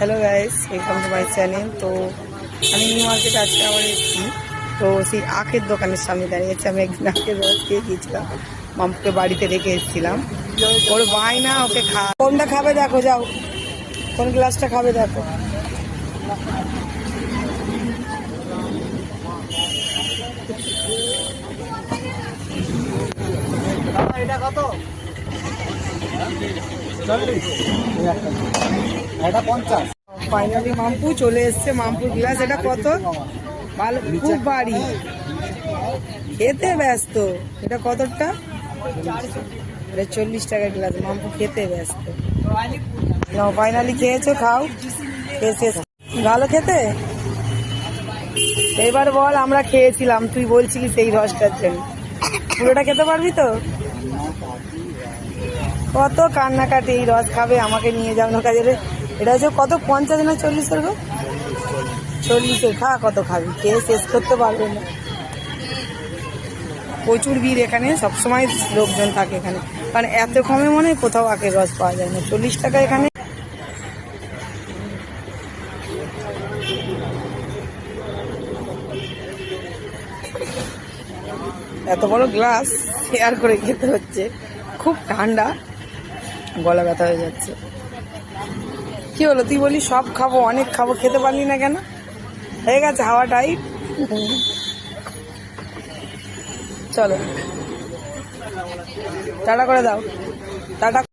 Hello guys, welcome to my channel. তো আমি new market আজকে আবার এসেছি। তো সেই আখের দোকানের সামনে দাঁড়িয়েছি। আমি একদিন আখের রস খেয়ে গিয়েছিলাম, মামপুকে বাড়িতে রেখে এসেছিলাম। ওর ভাই না ওকে কোনটা খাবে দেখো, যাও কোন গ্লাসটা খাবে দেখো। এটা কত? 50। ফাইনালি মামপু চলে এসছে। মামপুর গ্লাস এটা কত? ভালো, খুব বাড়ি, খেতে ব্যস্ত। এটা কতটা? এটা 40 টাকার গ্লাস। মামপু খেতে ব্যস্ত। নাও, ফাইনালি খেয়েছো, খাও। খেয়ে শেষ। ভালো খেতে। এবার বল, আমরা খেয়েছিলাম, তুই বলছি কি সেই রসটার জন্য? পুরোটা খেতে পারবি তো? কত কান্নাকাটি, এই রস খাবে, আমাকে নিয়ে যাও না কাজে। এটা হচ্ছে কত, 50 না 40-এর গো? 40-এর। খা, কত খাবি, খেয়ে শেষ করতে পারবে না। প্রচুর ভিড় এখানে, সবসময় লোকজন থাকে এখানে, কারণ এত কমে মনে হয় কোথাও আখের রস পাওয়া যায় না। 40 টাকা এখানে। এত বড় গ্লাস শেয়ার করে খেতে হচ্ছে। খুব ঠান্ডা, গলা ব্যথা হয়ে যাচ্ছে। কি হলো, তুই বলি সব খাবো, অনেক খাবো, খেতে পারলি না কেন? হয়ে গেছে হাওয়া টাইট। চলো, টাটা করে দাও, টাটা।